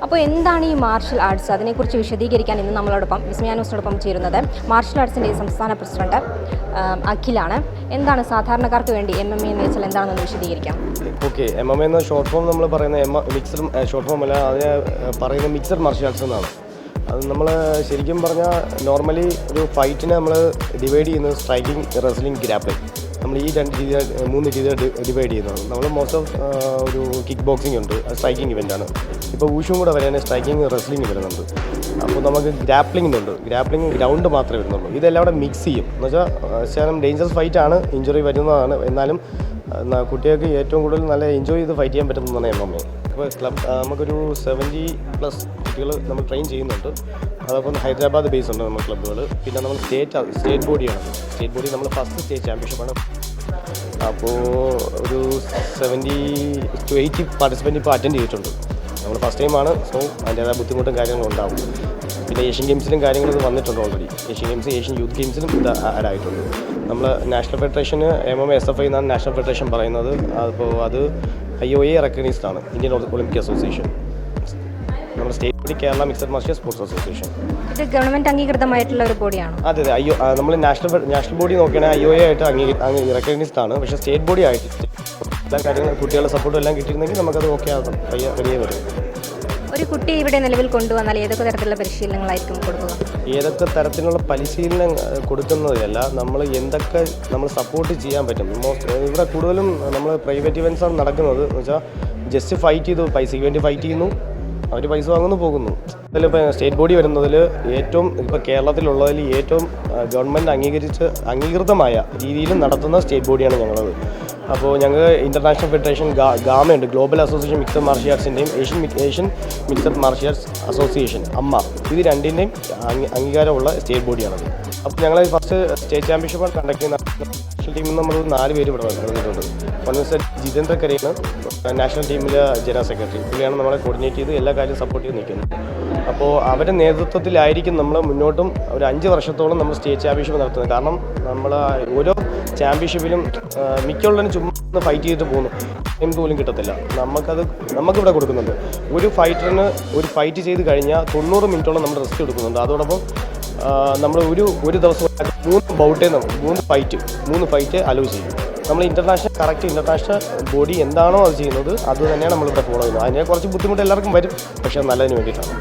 അപ്പോൾ എന്താണ് ഈ മാർഷൽ ആർട്സ്? അതിനെക്കുറിച്ച് വിശദീകരിക്കാൻ ഇന്ന് നമ്മളോടൊപ്പം വിസ്മയ ന്യൂസിനോടൊപ്പം ചേരുന്നത് മാർഷൽ ആർട്സിൻ്റെ സംസ്ഥാന പ്രസിഡന്റ് അഖിലാണ്. എന്താണ് സാധാരണക്കാർക്ക് വേണ്ടി MMA എന്ന് വെച്ചാൽ എന്താണെന്ന് വിശദീകരിക്കാം. ഓക്കെ, MMA എന്ന ഷോർട്ട് ഫോം നമ്മൾ പറയുന്ന മിക്സഡ് ഷോർട്ട് ഫോം അല്ല, അതിനെ പറയുന്ന മിക്സഡ് മാർഷൽ ആർട്സ് എന്നാണ്. അത് നമ്മൾ ശരിക്കും പറഞ്ഞാൽ നോർമലി ഒരു ഫൈറ്റിനെ നമ്മൾ ഡിവൈഡ് ചെയ്യുന്നത് സ്ട്രൈക്കിംഗ്, റെസ്ലിംഗ്, ഗ്രാപ്ലിംഗ്. നമ്മൾ ഈ മൂന്ന് രീതിയിൽ ഡിവൈഡ് ചെയ്യുന്നത്. നമ്മൾ മോസ്റ്റ് ഓഫ് ഒരു കിക്ക് ബോക്സിംഗ് ഉണ്ട്, അത് സ്ട്രൈക്കിംഗ് ഇവൻ്റാണ്. ഇപ്പോൾ ഊഷും കൂടെ വരാൻ സ്ട്രൈക്കിംഗ്, റെസ്ലിംഗ് വരുന്നുണ്ട്. അപ്പോൾ നമുക്ക് ഗ്രാപ്ലിംഗ് ഗ്രാപ്ലിംഗ് ഗ്രൗണ്ട് മാത്രമേ വരുന്നുള്ളൂ. ഇതെല്ലാം കൂടെ മിക്സ് ചെയ്യും എന്ന് വെച്ചാൽ ഡേഞ്ചറസ് ഫൈറ്റാണ്, ഇഞ്ചുറി വരുന്നതാണ്. എന്നാലും കുട്ടികൾക്ക് ഏറ്റവും കൂടുതൽ നല്ല എൻജോയ് ചെയ്ത് ഫൈറ്റ് ചെയ്യാൻ പറ്റുന്നതാണ് MMA. അപ്പോൾ നമുക്കൊരു 70+ കുട്ടികൾ നമ്മൾ ട്രെയിൻ ചെയ്യുന്നുണ്ട്. അതപ്പം ഹൈദരാബാദ് ബേസ് ഉണ്ട് നമ്മൾ ക്ലബ്ബുകൾ. പിന്നെ നമ്മൾ സ്റ്റേറ്റ് ബോഡിയാണ്. സ്റ്റേറ്റ് ബോഡി നമ്മൾ ഫസ്റ്റ് സ്റ്റേറ്റ് ചാമ്പ്യൻഷിപ്പാണ്. അപ്പോൾ ഒരു 70 to 80 പാർട്ടിസിപ്പൻറ്റ് ഇപ്പോൾ അറ്റൻഡ് ചെയ്തിട്ടുണ്ട്. നമ്മൾ ഫസ്റ്റ് ടൈമാണ്. സോ അതിൻ്റേതായ ബുദ്ധിമുട്ടും കാര്യങ്ങളും ഉണ്ടാവും. പിന്നെ ഏഷ്യൻ ഗെയിംസിലും കാര്യങ്ങൾ വന്നിട്ടുണ്ട് already. Asian games, Asian youth ഗെയിംസിലും ഇത് ആഡ് ആയിട്ടുണ്ട്. നമ്മൾ നാഷണൽ ഫെഡറേഷന് MMA SFI എന്നാണ് നാഷണൽ ഫെഡറേഷൻ പറയുന്നത്. അപ്പോൾ അത് IOA റെക്കഗ്നൈസ്ഡ് ആണ്, ഇന്ത്യൻ ഒളിമ്പിക് അസോസിയേഷൻ. നമ്മുടെ state body Kerala mixed martial sports association. ഇത് ഗവൺമെൻറ് അംഗീകൃതമായിട്ടുള്ള ഒരു ബോഡിയാണ്. അതെ നമ്മൾ നാഷണൽ ബോഡി നോക്കുകയാണെങ്കിൽ IOA ആയിട്ട് റെക്കഗ്നൈസ്ഡ് ആണ്. പക്ഷേ സ്റ്റേറ്റ് ബോഡി ആയിട്ട് എല്ലാ കാര്യങ്ങളും കുട്ടികളുടെ സപ്പോർട്ടും എല്ലാം കിട്ടിയിരുന്നെങ്കിൽ നമുക്കത് ഓക്കെ ആകും, വലിയ വരും. ഒരു കുട്ടി ഇവിടെ നിലവിൽ കൊണ്ടുവന്നാൽ ഏതൊക്കെ തരത്തിലുള്ള പരിശീലനങ്ങളായിരിക്കും കൊടുക്കുക? ഏതൊക്കെ തരത്തിലുള്ള പരിശീലനം കൊടുക്കുന്നതിലല്ല, നമ്മൾ എന്തൊക്കെ നമ്മൾ സപ്പോർട്ട് ചെയ്യാൻ പറ്റും. ഇവിടെ കൂടുതലും നമ്മൾ പ്രൈവറ്റ് ഇവൻറ്റ്സാണ് നടക്കുന്നത്. എന്ന് വെച്ചാൽ ജസ്റ്റ് ഫൈറ്റ് ചെയ്തു, പൈസയ്ക്ക് വേണ്ടി ഫൈറ്റ് ചെയ്യുന്നു, അവർ പൈസ വാങ്ങുന്നു, പോകുന്നു. അതിലിപ്പോൾ സ്റ്റേറ്റ് ബോഡി വരുന്നതിൽ ഏറ്റവും ഇപ്പോൾ കേരളത്തിലുള്ളതിൽ ഏറ്റവും ഗവൺമെൻറ് അംഗീകൃതമായ രീതിയിൽ നടത്തുന്ന സ്റ്റേറ്റ് ബോഡിയാണ് ഞങ്ങളത്. അപ്പോൾ ഞങ്ങൾ ഇൻ്റർനാഷണൽ ഫെഡറേഷൻ ഗാമയുണ്ട്, ഗ്ലോബൽ അസോസിയേഷൻ മിക്സഡ് മാർഷൽ ആർട്സിൻ്റെയും Asian mixed martial arts association ഇത് രണ്ടിൻ്റെയും അംഗീകാരമുള്ള സ്റ്റേറ്റ് ബോഡിയാണത്. അപ്പോൾ ഞങ്ങൾ ഫസ്റ്റ് സ്റ്റേറ്റ് ചാമ്പ്യൻഷിപ്പാണ് കണ്ടക്ട് ചെയ്യുന്ന. നാഷണൽ ടീമിൽ നിന്ന് നമ്മൾ 4 പേര് ഇവിടെ വന്നിട്ടുണ്ട്. ഒന്ന് ജിതേന്ദ്ര കരയാണ് നാഷണൽ ടീമിലെ ജനറൽ സെക്രട്ടറി. പുള്ളിയാണ് നമ്മളെ കോർഡിനേറ്റ് ചെയ്ത് എല്ലാ കാര്യവും സപ്പോർട്ട് ചെയ്ത് നിൽക്കുന്നത്. അപ്പോൾ അവരുടെ നേതൃത്വത്തിലായിരിക്കും നമ്മൾ മുന്നോട്ടും ഒരു 5 വർഷത്തോളം നമ്മൾ സ്റ്റേറ്റ് ചാമ്പ്യൻഷിപ്പ് നടത്തുന്നത്. കാരണം നമ്മൾ ഓരോ ചാമ്പ്യൻഷിപ്പിലും മിക്കുള്ളവരും ചുമ്മാ ഫൈറ്റ് ചെയ്തിട്ട് പോകുന്നു, എന്ത് പോലും കിട്ടത്തില്ല. നമുക്കിവിടെ കൊടുക്കുന്നുണ്ട്. ഒരു ഫൈറ്ററിന് ഒരു ഫൈറ്റ് ചെയ്ത് കഴിഞ്ഞാൽ 90 മിനിറ്റോളം നമ്മൾ റെസ്റ്റ് എടുക്കുന്നുണ്ട്. അതോടൊപ്പം നമ്മൾ ഒരു ദിവസം 3 ഫൈറ്റ് അലോ ചെയ്യും. നമ്മൾ ഇൻ്റർനാഷണൽ ബോഡി എന്താണോ അത് ചെയ്യുന്നത് അത് തന്നെയാണ് നമ്മളിവിടെ ഫോളോ ചെയ്യുന്നത്. അതിനെ കുറച്ച് ബുദ്ധിമുട്ട് എല്ലാവർക്കും വരും, പക്ഷേ നല്ലതിന് വേണ്ടിയിട്ടാണ്.